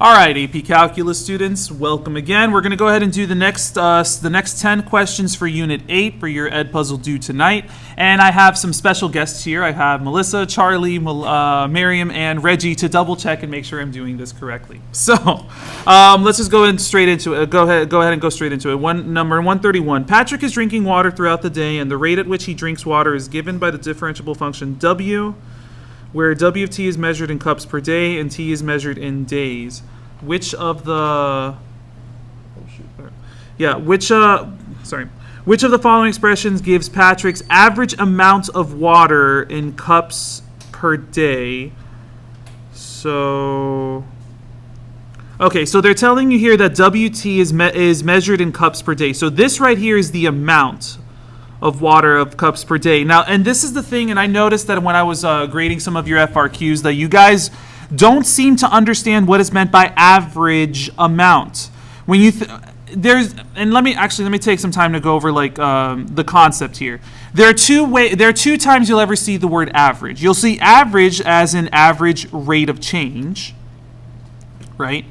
All right, AP Calculus students, welcome again. We're going to go ahead and do the next 10 questions for Unit 8 for your Ed Puzzle due tonight. And I have some special guests here. I have Melissa, Charlie, Miriam, and Reggie to double check and make sure I'm doing this correctly. So let's just go straight into it. Go ahead and go straight into it. Number 131. Patrick is drinking water throughout the day, and the rate at which he drinks water is given by the differentiable function W, where W of t is measured in cups per day and t is measured in days. Which of the following expressions gives Patrick's average amount of water in cups per day? So they're telling you here that WT is measured in cups per day. So this right here is the amount of water of cups per day. Now, and this is the thing, and I noticed that when I was grading some of your FRQs that you guys don't seem to understand what is meant by average amount. When you let me take some time to go over the concept here. There are two times you'll ever see the word average. You'll see average as an average rate of change, right?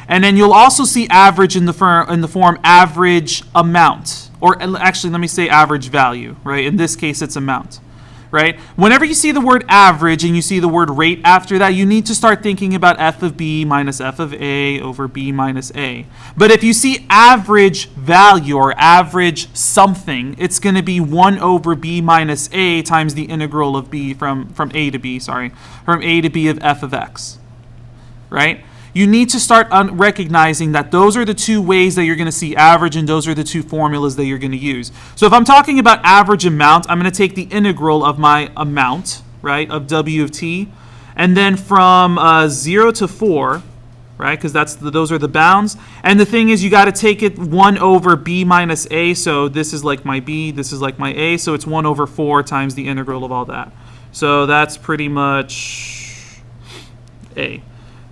And then you'll also see average in the form average amount. Or actually, let me say average value, right? In this case, it's amount, right? Whenever you see the word average and you see the word rate after that, you need to start thinking about f of b minus f of a over b minus a. But if you see average value or average something, it's going to be 1 over b minus a times the integral of b from a to b of f of x, right? You need to start recognizing that those are the two ways that you're going to see average, and those are the two formulas that you're going to use. So if I'm talking about average amount, I'm going to take the integral of my amount, right, of W of t, and then from 0 to 4, right, because those are the bounds. And the thing is, you got to take it 1 over b minus a, so this is like my b, this is like my a, so it's 1 over 4 times the integral of all that. So that's pretty much a.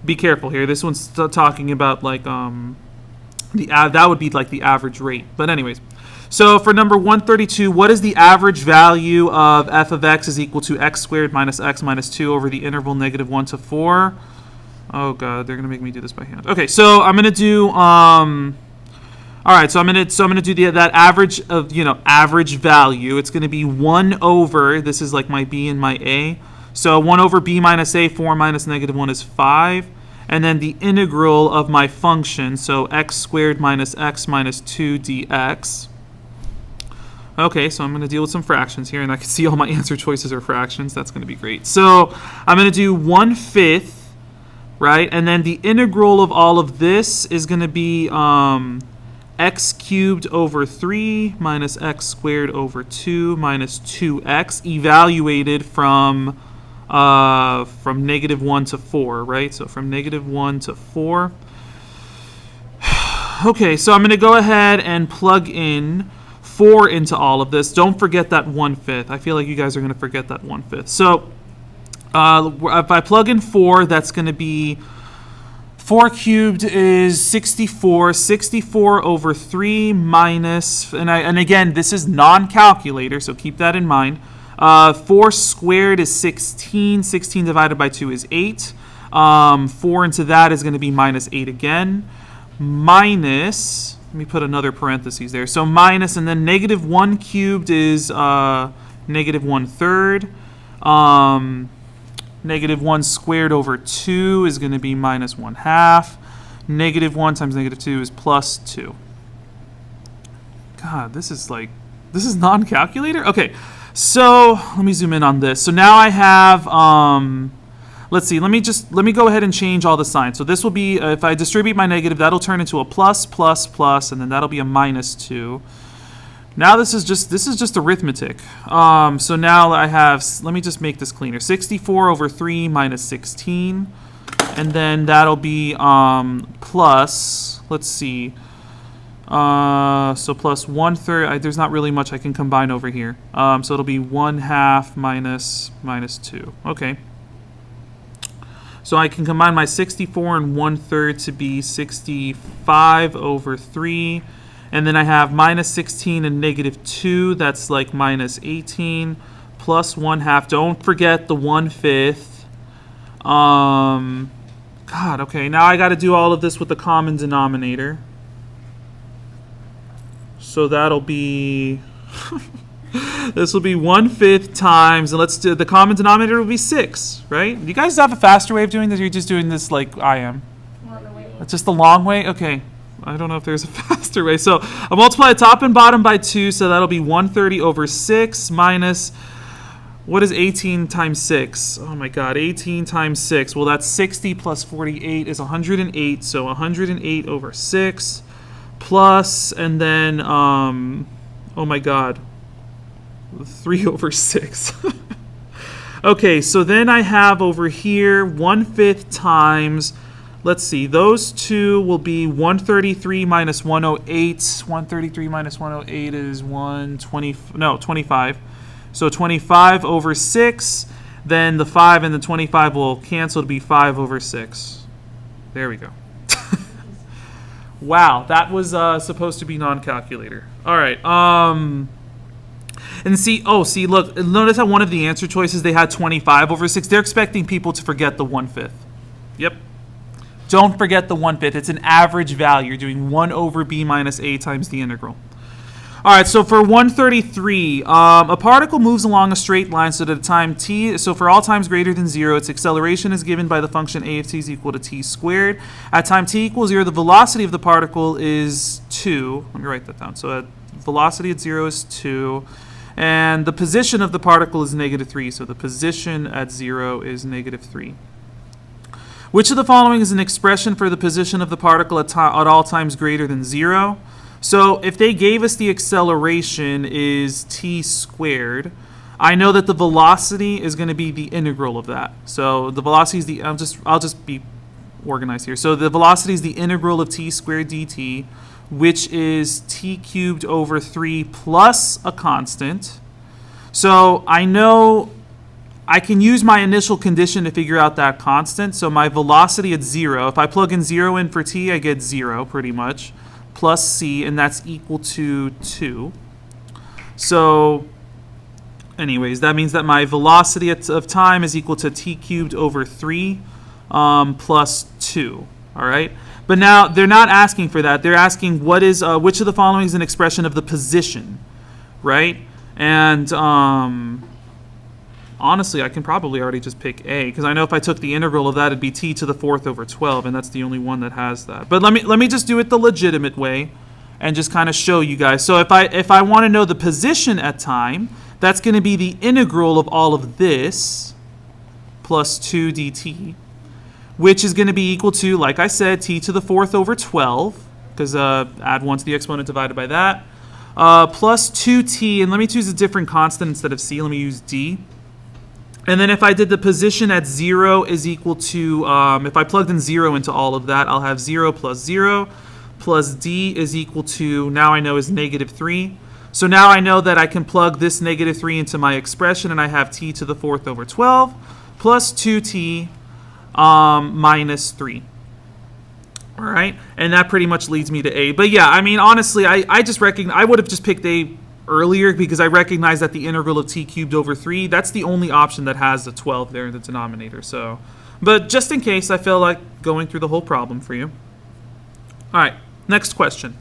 Be careful here. This one's talking about like that would be like the average rate. But anyways, so for number 132, what is the average value of f of x is equal to x squared minus x minus 2 over the interval -1 to 4? Oh god, they're gonna make me do this by hand. Okay, so I'm gonna do all right. So I'm gonna do that average of average value. It's gonna be 1 over. This is like my b and my a. So 1 over b minus a, 4 minus -1 is 5. And then the integral of my function, so x squared minus x minus 2 dx. Okay, so I'm going to deal with some fractions here, and I can see all my answer choices are fractions. That's going to be great. So I'm going to do 1/5, right? And then the integral of all of this is going to be x cubed over 3 minus x squared over 2 minus 2x evaluated from -1 to 4, right? So from -1 to 4. Okay, so I'm going to go ahead and plug in 4 into all of this. Don't forget that 1/5. I feel like you guys are going to forget that 1/5. So if I plug in 4, that's going to be 4 cubed is 64. 64 over 3 minus, and again, this is non-calculator, so keep that in mind. 4 squared is 16. 16 divided by 2 is 8. 4 into that is going to be minus 8 again. Minus, let me put another parentheses there. So minus, and then -1 cubed is -1/3. -1 squared over 2 is going to be -1/2. -1 times -2 is +2. God, this is non-calculator? Okay. So let me zoom in on this. So now I have, let's see, let me go ahead and change all the signs. So this will be, if I distribute my negative, that'll turn into a plus, plus, plus, and then that'll be a -2. Now this is just arithmetic. So now I have, let me just make this cleaner. 64 over 3 minus 16, and then that'll be plus, let's see, so plus 1/3. There's not really much I can combine over here. So it'll be 1/2 minus -2. Okay. So I can combine my 64 and 1/3 to be 65 over 3. And then I have minus 16 and -2. That's like minus 18 plus 1/2. Don't forget the 1/5. God, okay, now I got to do all of this with the common denominator. So that'll be... this will be 1/5 times, and let's do the common denominator will be 6, right? You guys have a faster way of doing this, or you're just doing this like I am? It's just the long way? Okay. I don't know if there's a faster way. So I'll multiply top and bottom by 2, so that'll be 130 over 6 minus, what is 18 times 6? Oh my god, 18 times 6. Well, that's 60 plus 48 is 108, so 108 over 6 plus, and then, oh my god, 3 over 6. Okay, so then I have over here 1/5 times, let's see, those two will be 133 minus 108. 133 minus 108 is 25. So 25 over 6, then the 5 and the 25 will cancel to be 5 over 6. There we go. Wow, that was supposed to be non-calculator. All right. And see, look, notice how one of the answer choices, they had 25 over 6. They're expecting people to forget the 1/5. Yep. Don't forget the 1/5. It's an average value. You're doing 1 over b minus a times the integral. All right, so for 133, a particle moves along a straight line so that at time t, so for all times greater than 0, its acceleration is given by the function a of t is equal to t squared. At time t equals 0, the velocity of the particle is 2. Let me write that down. So velocity at 0 is 2. And the position of the particle is -3, so the position at 0 is -3. Which of the following is an expression for the position of the particle at all times greater than 0? So if they gave us the acceleration is t squared, I know that the velocity is going to be the integral of that. So the velocity is the, I'll just be organized here. So the velocity is the integral of t squared dt, which is t cubed over 3 plus a constant. So I know I can use my initial condition to figure out that constant. So my velocity at 0, if I plug in 0 in for t, I get 0 pretty much, plus c, and that's equal to 2. So anyways, that means that my velocity of time is equal to t cubed over 3 plus 2, all right? But now they're not asking for that. They're asking what is, which of the following is an expression of the position, right? And honestly, I can probably already just pick A, because I know if I took the integral of that, it'd be t to the 4th over 12, and that's the only one that has that. But let me just do it the legitimate way and just kind of show you guys. So if I want to know the position at time, that's going to be the integral of all of this plus 2 dt, which is going to be equal to, like I said, t to the 4th over 12, because add 1 to the exponent divided by that, plus 2t, and let me choose a different constant instead of c. Let me use d. And then if I did the position at 0 is equal to, if I plugged in 0 into all of that, I'll have 0 plus d is equal to, now I know is -3. So now I know that I can plug this -3 into my expression, and I have t to the 4th over 12 plus 2t minus 3. All right, and that pretty much leads me to A. But yeah, I mean, honestly, I just I would have just picked A earlier because I recognize that the integral of t cubed over 3, that's the only option that has the 12 there in the denominator. So, but just in case, I feel like going through the whole problem for you. All right, next question.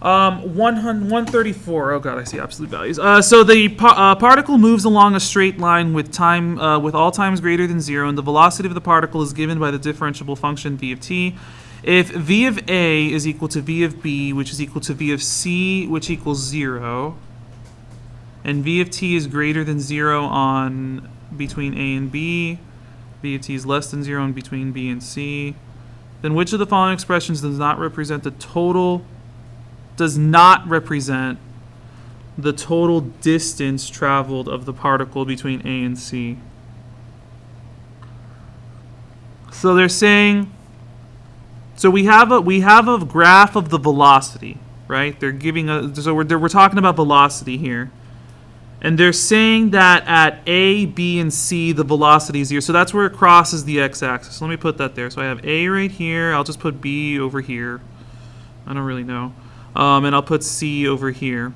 134. Oh god, I see absolute values. So the particle moves along a straight line with time with all times greater than 0, and the velocity of the particle is given by the differentiable function v of t. If v of a is equal to v of b, which is equal to v of c, which equals 0, and v of t is greater than 0 on between a and b, v of t is less than 0 on between b and c, then which of the following expressions does not represent the total distance traveled of the particle between A and C? So they're saying, so we have a graph of the velocity, right? They're giving we're talking about velocity here. And they're saying that at A, B, and C, the velocity is 0. So that's where it crosses the x-axis. Let me put that there. So I have A right here. I'll just put B over here. I don't really know. And I'll put C over here.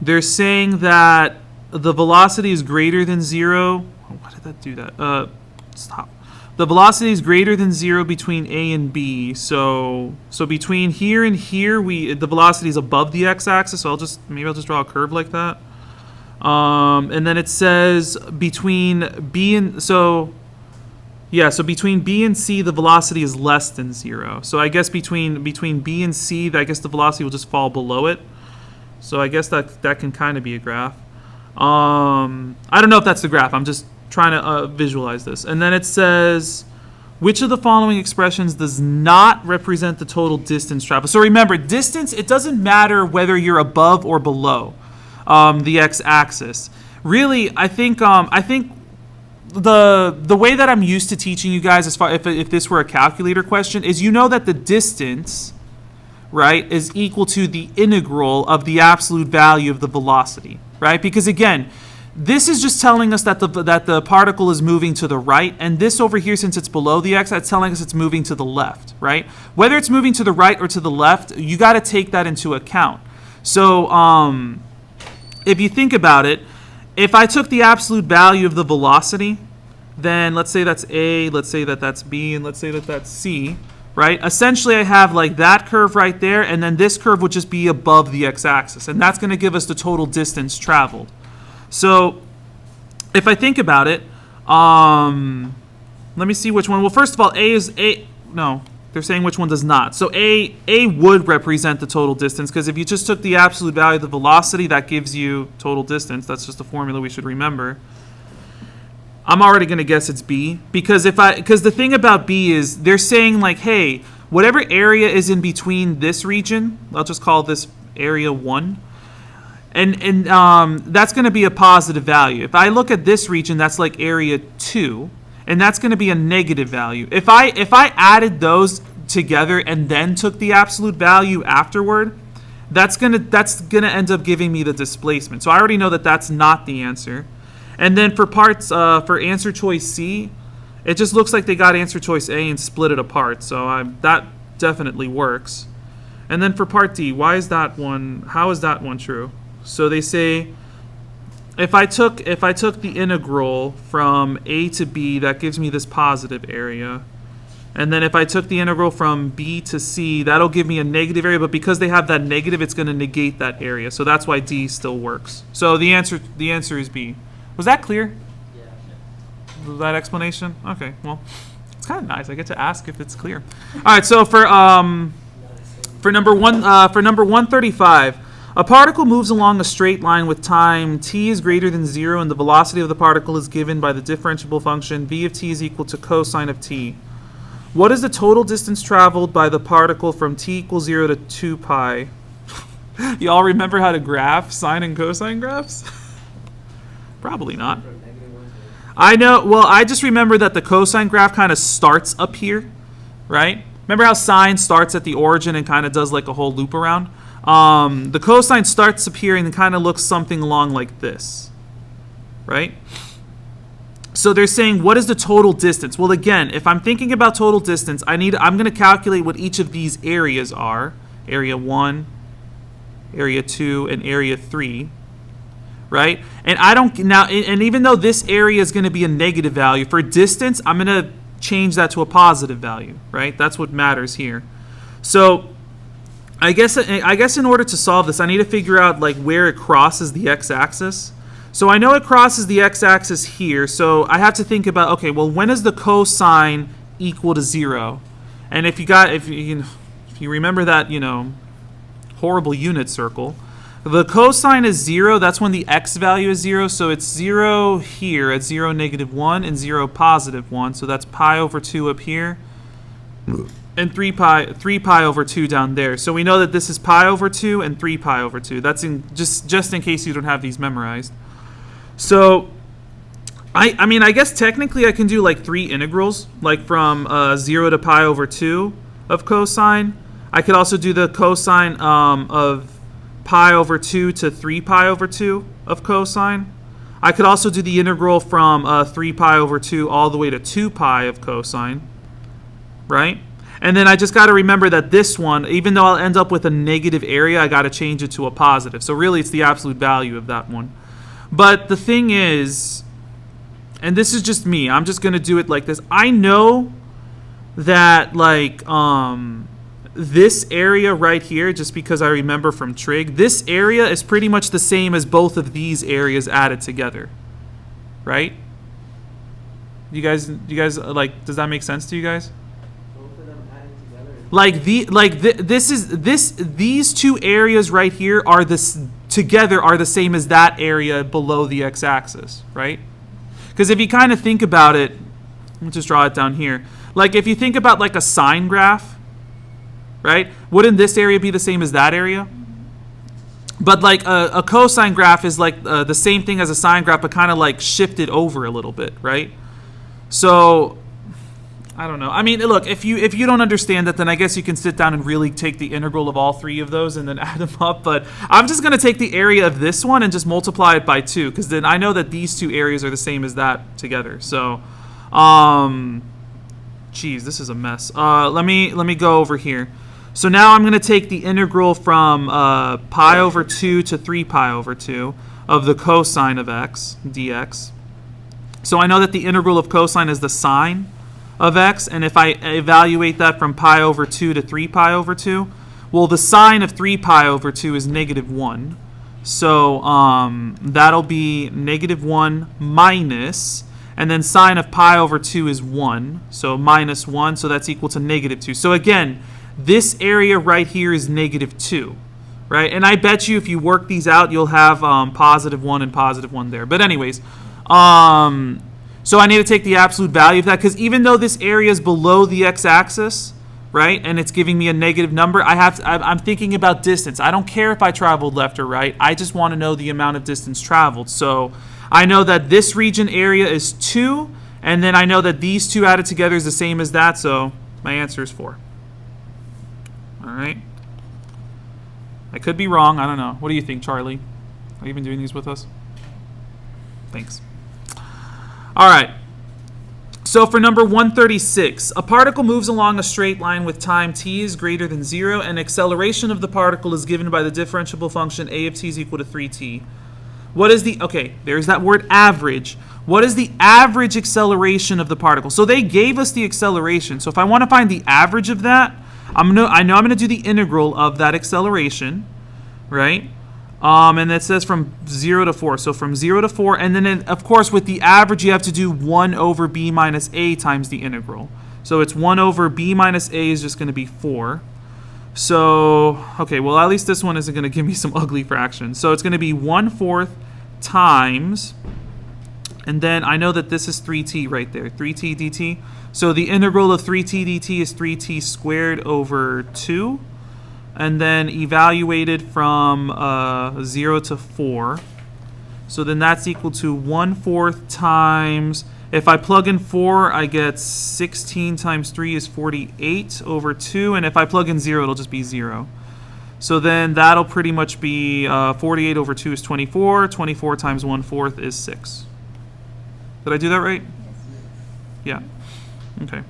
They're saying that the velocity is greater than 0. Oh, why did that do that? Stop. The velocity is greater than 0 between A and B. So between here and here, the velocity is above the x-axis. So maybe I'll just draw a curve like that. And then it says between B and so between B and C, the velocity is less than 0. So I guess between B and C, I guess the velocity will just fall below it. So I guess that can kind of be a graph. I don't know if that's the graph. I'm just trying to visualize this. And then it says, which of the following expressions does not represent the total distance traveled? So remember, distance, it doesn't matter whether you're above or below the x-axis. Really, I think the way that I'm used to teaching you guys, as far if this were a calculator question, is you know that the distance, right, is equal to the integral of the absolute value of the velocity, right? Because again, this is just telling us that the particle is moving to the right, and this over here, since it's below the x, that's telling us it's moving to the left, right? Whether it's moving to the right or to the left, you got to take that into account. So if you think about it, if I took the absolute value of the velocity, then let's say that's A, let's say that that's B, and let's say that that's C, right? Essentially, I have like that curve right there, and then this curve would just be above the x-axis, and that's going to give us the total distance traveled. So if I think about it, let me see which one. Well, first of all, they're saying which one does not. So A would represent the total distance, because if you just took the absolute value of the velocity, that gives you total distance. That's just a formula we should remember. I'm already going to guess it's B, because the thing about B is they're saying like, hey, whatever area is in between this region, I'll just call this area 1, and that's going to be a positive value. If I look at this region, that's like area 2, and that's going to be a negative value. If I added those together and then took the absolute value afterward, that's gonna end up giving me the displacement. So I already know that that's not the answer. And then for answer choice C, it just looks like they got answer choice A and split it apart. So that definitely works. And then for part D, how is that one true? So they say if I took the integral from A to B, that gives me this positive area. And then if I took the integral from B to C, that'll give me a negative area, but because they have that negative, it's going to negate that area. So that's why D still works. So the answer is B. Was that clear? Yeah. Was that explanation? Okay, well, it's kind of nice. I get to ask if it's clear. All right, so for number 135, a particle moves along a straight line with time t is greater than 0, and the velocity of the particle is given by the differentiable function v of t is equal to cosine of t. What is the total distance traveled by the particle from t equals 0 to 2 pi? Y'all remember how to graph sine and cosine graphs? Probably not. I know, well, I just remember that the cosine graph kind of starts up here, right? Remember how sine starts at the origin and kind of does like a whole loop around? The cosine starts up here and kind of looks something along like this, right? So they're saying, what is the total distance? Well, again, if I'm thinking about total distance, I'm going to calculate what each of these areas are. Area 1, area 2, and area 3. Right? And and even though this area is going to be a negative value, for distance, I'm going to change that to a positive value, right? That's what matters here. So I guess in order to solve this, I need to figure out like where it crosses the x-axis. So I know it crosses the x-axis here, so I have to think about, okay, well, when is the cosine equal to 0? And if you remember that, horrible unit circle, the cosine is 0, that's when the x value is 0, so it's 0 here at 0, -1, and 0, +1, so that's pi over 2 up here, and 3 pi over 2 down there. So we know that this is pi over 2 and 3 pi over 2. That's just in case you don't have these memorized. So, I guess technically I can do like 3 integrals, like from 0 to pi over 2 of cosine. I could also do the cosine of pi over 2 to 3 pi over 2 of cosine. I could also do the integral from 3 pi over 2 all the way to 2 pi of cosine, right? And then I just got to remember that this one, even though I'll end up with a negative area, I got to change it to a positive. So really it's the absolute value of that one. But the thing is, and this is just me, I'm just going to do it like this. I know that, like, this area right here, just because I remember from trig, this area is pretty much the same as both of these areas added together, right? You guys, like, does that make sense to you guys? Both of them added together. These two areas right here are together are the same as that area below the x-axis, right? Because if you kind of think about it, let's just draw it down here. Like, if you think about like a sine graph, right? Wouldn't this area be the same as that area? But like a cosine graph is like the same thing as a sine graph, but kind of like shifted over a little bit, right? So I don't know. I mean, look, if you don't understand that, then I guess you can sit down and really take the integral of all three of those and then add them up. But I'm just going to take the area of this one and just multiply it by 2, because then I know that these two areas are the same as that together. So, geez, this is a mess. Let me go over here. So now I'm going to take the integral from pi over 2 to 3 pi over 2 of the cosine of x dx. So I know that the integral of cosine is the sine of x, and if I evaluate that from pi over 2 to 3 pi over 2, well, the sine of 3 pi over 2 is -1. So that'll be -1 minus, and then sine of pi over 2 is 1, so -1, so that's equal to -2. So again, this area right here is -2, right? And I bet you if you work these out, you'll have +1 and +1 there. But anyways, so I need to take the absolute value of that, because even though this area is below the x-axis, right, and it's giving me a negative number, I'm thinking about distance. I don't care if I traveled left or right. I just want to know the amount of distance traveled. So I know that this region area is 2, and then I know that these two added together is the same as that, so my answer is 4. All right. I could be wrong. I don't know. What do you think, Charlie? Are you even doing these with us? Thanks. All right. So for number 136, a particle moves along a straight line with time t is greater than 0, and acceleration of the particle is given by the differentiable function a of t is equal to 3t. What is the, okay, there's that word average. What is the average acceleration of the particle? So they gave us the acceleration. So if I want to find the average of that, I know I'm going to do the integral of that acceleration, right? And it says from 0 to 4. So from 0 to 4, and then of course with the average you have to do 1 over b minus a times the integral. So it's 1 over b minus a is just going to be 4. So, okay, well at least this one isn't going to give me some ugly fractions. So it's going to be 1/4 times, and then I know that this is 3t right there, 3t dt. So the integral of 3t dt is 3t squared over 2. And then evaluated from 0 to 4. So then that's equal to 1/4 times, if I plug in 4, I get 16 times 3 is 48 over 2. And if I plug in 0, it'll just be 0. So then that'll pretty much be 48 over 2 is 24. 24 times 1/4 is 6. Did I do that right? Yeah. Okay.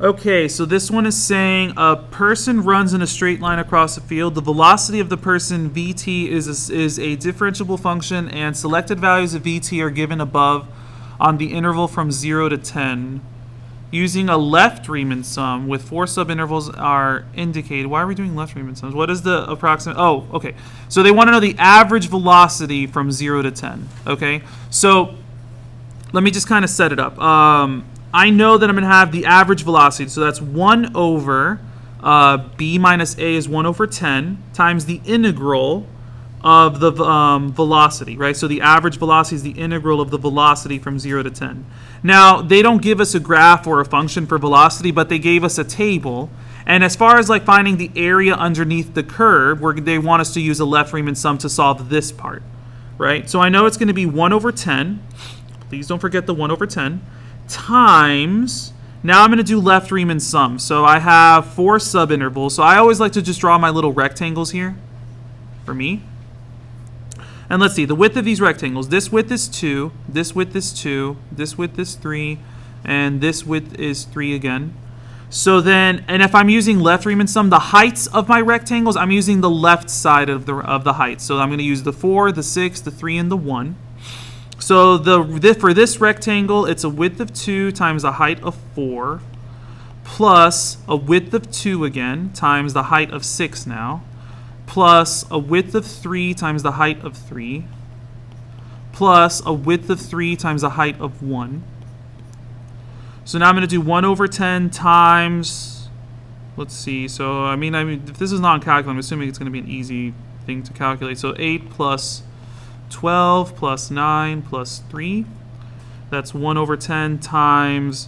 Okay, so this one is saying a person runs in a straight line across a field. The velocity of the person, vt, is a differentiable function, and selected values of vt are given above on the interval from 0 to 10. Using a left Riemann sum with 4 subintervals are indicated. Why are we doing left Riemann sums? What is the approximate? Oh, okay. So they want to know the average velocity from 0 to 10. Okay, so let me just kind of set it up. I know that I'm going to have the average velocity, so that's 1 over b minus a is 1 over 10 times the integral of the velocity, right? So the average velocity is the integral of the velocity from 0 to 10. Now, they don't give us a graph or a function for velocity, but they gave us a table. And as far as like finding the area underneath the curve, where they want us to use a left Riemann sum to solve this part, right? So I know it's going to be 1 over 10. Please don't forget the 1 over 10. Times, now I'm going to do left Riemann sum. So I have 4 subintervals. So I always like to just draw my little rectangles here for me. And let's see, the width of these rectangles. This width is 2, this width is 2, this width is 3, and this width is 3 again. So then, and if I'm using left Riemann sum, the heights of my rectangles, I'm using the left side of the height. So I'm going to use the 4, the 6, the 3, and the 1. So for this rectangle, it's a width of 2 times a height of 4, plus a width of 2 again times the height of 6 now, plus a width of 3 times the height of 3, plus a width of 3 times the height of 1. So now I'm going to do 1 over 10 times, let's see, so I mean, if this is non-calculable, I'm assuming it's going to be an easy thing to calculate. So 8 plus 12 plus 9 plus 3. That's 1 over 10 times,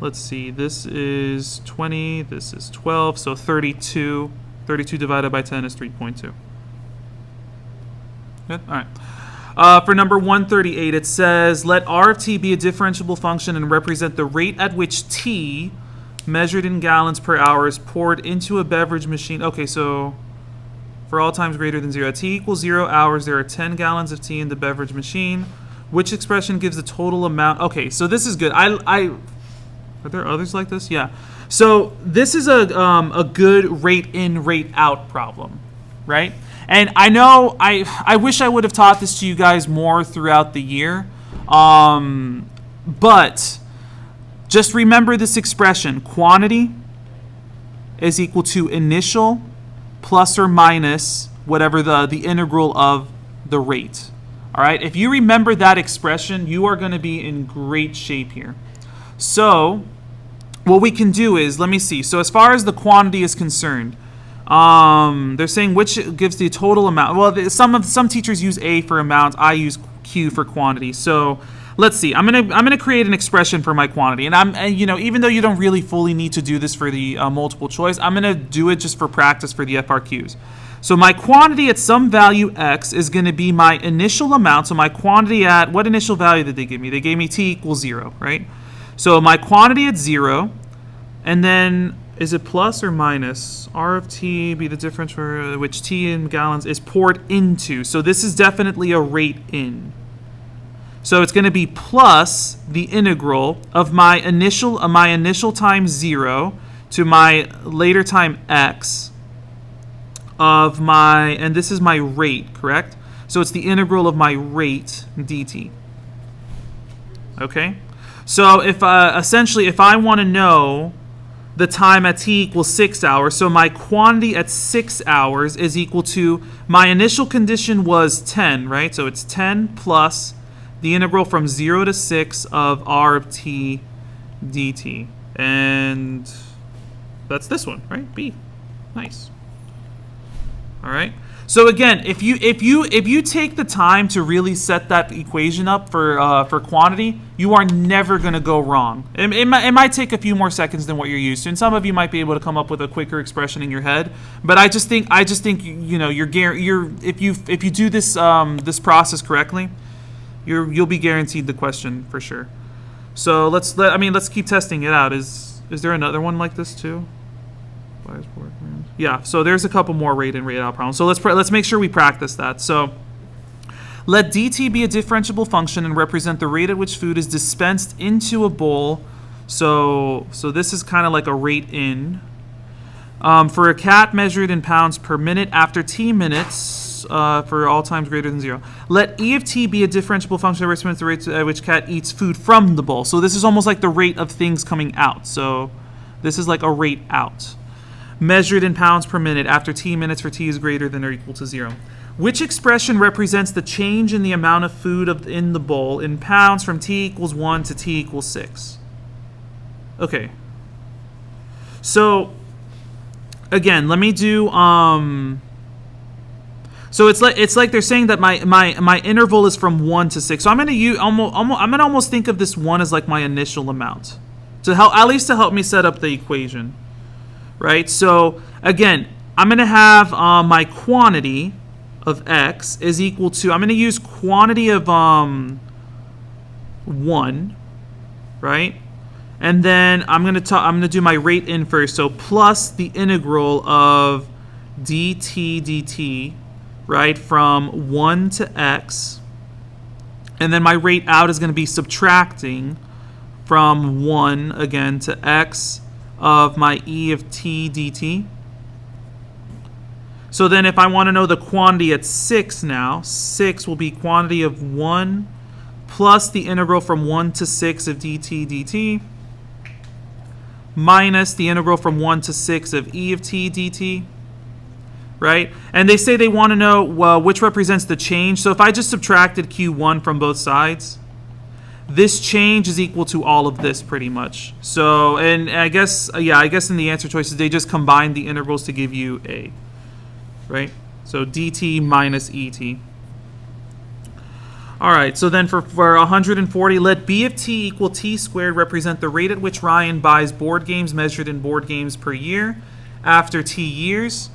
let's see, this is 20, this is 12, so 32. 32 divided by 10 is 3.2. Good? All right. For number 138, it says, let R of t be a differentiable function and represent the rate at which t, measured in gallons per hour, is poured into a beverage machine. Okay, so for all times greater than 0. At t equals 0 hours, there are 10 gallons of tea in the beverage machine. Which expression gives the total amount? Okay, so this is good. Are there others like this? Yeah. So this is a good rate in, rate out problem, right? And I know I wish I would have taught this to you guys more throughout the year, but just remember this expression: quantity is equal to initial plus or minus whatever the integral of the rate. All right, if you remember that expression, you are going to be in great shape here. So what we can do is, let me see. So as far as the quantity is concerned, they're saying which gives the total amount. Well, some teachers use A for amount. I use Q for quantity. So let's see. I'm gonna create an expression for my quantity, and even though you don't really fully need to do this for the multiple choice, I'm gonna do it just for practice for the FRQs. So my quantity at some value x is going to be my initial amount. So my quantity at, what initial value did they give me? They gave me t equals 0, right? So my quantity at 0, and then is it plus or minus? R of t be the difference for which t in gallons is poured into. So this is definitely a rate in. So it's going to be plus the integral of my initial time 0 to my later time x of my, and this is my rate, correct? So it's the integral of my rate dt. Okay? So if essentially if I want to know the time at t equals 6 hours, so my quantity at 6 hours is equal to, my initial condition was 10, right? So it's 10 plus the integral from 0 to 6 of r of t dt. And that's this one, right? B. Nice. All right. So again, if you take the time to really set that equation up for quantity, you are never going to go wrong. It might take a few more seconds than what you're used to, and some of you might be able to come up with a quicker expression in your head. But I just think if you do this this process correctly, you'll be guaranteed the question for sure. So let's keep testing it out. Is there another one like this too? Yeah, so there's a couple more rate in, rate out problems. So let's make sure we practice that. So let dt be a differentiable function and represent the rate at which food is dispensed into a bowl. So this is kind of like a rate in. For a cat measured in pounds per minute after t minutes for all times greater than 0. Let e of t be a differentiable function that represents the rate at which cat eats food from the bowl. So this is almost like the rate of things coming out. So this is like a rate out. Measured in pounds per minute after t minutes for t is greater than or equal to 0. Which expression represents the change in the amount of food in the bowl in pounds from t equals 1 to t equals 6? Okay. So again, let me do so it's like they're saying that my interval is from 1 to 6. So I'm gonna almost think of this 1 as like my initial amount to help me set up the equation. Right, so again, I'm going to have my quantity of x is equal to, I'm going to use quantity of 1, right? And then I'm going to do my rate in first, so plus the integral of dt, right, from 1 to x. And then my rate out is going to be subtracting from 1 again to x of my e of t dt. So then if I want to know the quantity at 6 now, 6 will be quantity of 1 plus the integral from 1 to 6 of dt dt minus the integral from 1 to 6 of e of t dt, right? And they say they want to know, well, which represents the change. So if I just subtracted q1 from both sides, this change is equal to all of this pretty much. So, and I guess, I guess in the answer choices, they just combine the integrals to give you a, right? So dt minus et. All right, so then for 140, let b of t equal t squared represent the rate at which Ryan buys board games measured in board games per year after t years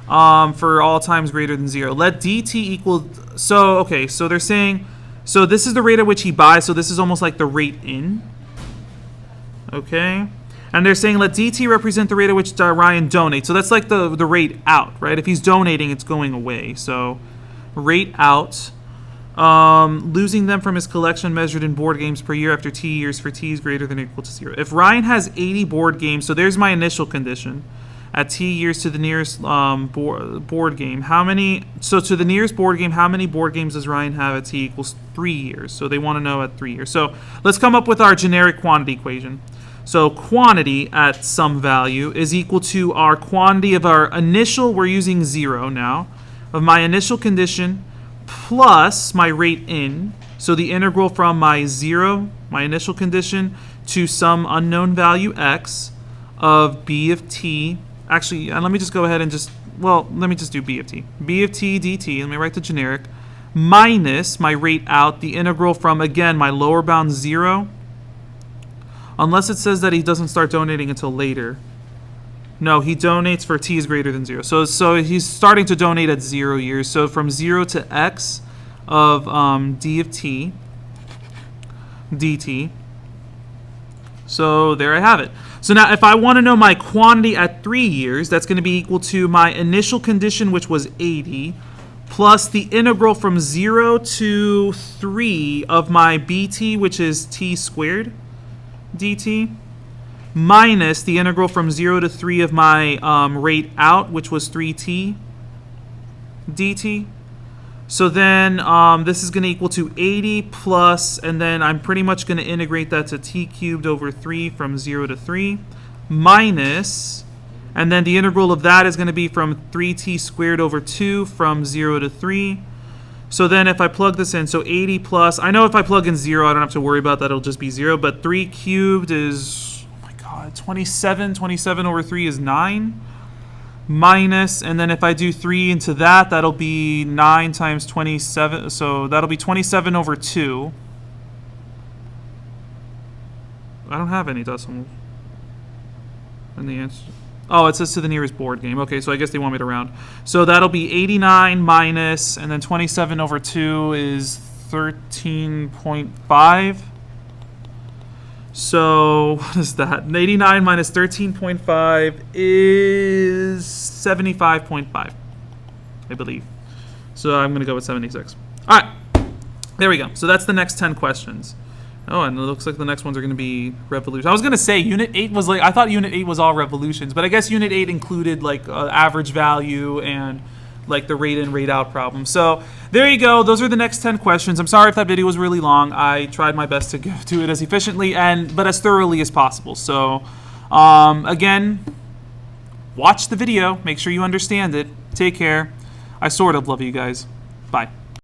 for all times greater than 0. Let dt equal, so, okay, so they're saying, so this is the rate at which he buys, so this is almost like the rate in, okay? And they're saying let dt represent the rate at which Ryan donates. So that's like the rate out, right? If he's donating, it's going away. So rate out. Losing them from his collection measured in board games per year after t years for t is greater than or equal to 0. If Ryan has 80 board games, so there's my initial condition. At t years to the nearest board game, how many, so to the nearest board game, how many board games does Ryan have at t equals 3 years? So they want to know at 3 years. So let's come up with our generic quantity equation. So quantity at some value is equal to our quantity of our initial, we're using 0 now, of my initial condition plus my rate in, so the integral from my 0, my initial condition, to some unknown value x of b of t. Actually, let me just go ahead and just, well, let me just do b of t. b of t dt, let me write the generic, minus my rate out, the integral from, again, my lower bound 0, unless it says that he doesn't start donating until later. No, he donates for t is greater than 0. So he's starting to donate at 0 years. So from 0 to x of d of t dt. So there I have it. So now if I want to know my quantity at 3 years, that's going to be equal to my initial condition, which was 80, plus the integral from 0 to 3 of my bt, which is t squared dt, minus the integral from 0 to 3 of my rate out, which was 3t dt. So then this is going to equal to 80 plus, and then I'm pretty much going to integrate that to t cubed over 3 from 0 to 3, minus, and then the integral of that is going to be from 3t squared over 2 from 0 to 3. So then if I plug this in, so 80 plus, I know if I plug in 0, I don't have to worry about that, it'll just be 0, but 3 cubed is, oh my god, 27. 27 over 3 is 9. Minus, and then if I do 3 into that, that'll be 9 times 27, so that'll be 27 over 2. I don't have any decimals in the answer. Oh, it says to the nearest board game. Okay, so I guess they want me to round. So that'll be 89 minus, and then 27 over 2 is 13.5. So what is that? 89 minus 13.5 is 75.5, I believe. So I'm going to go with 76. All right, there we go. So that's the next 10 questions. Oh, and it looks like the next ones are going to be revolution. I was going to say Unit 8 was like, I thought Unit 8 was all revolutions, but I guess Unit 8 included like average value and like the rate in, rate out problem. So there you go. Those are the next 10 questions. I'm sorry if that video was really long. I tried my best to do it as efficiently but as thoroughly as possible. So again, watch the video. Make sure you understand it. Take care. I sort of love you guys. Bye.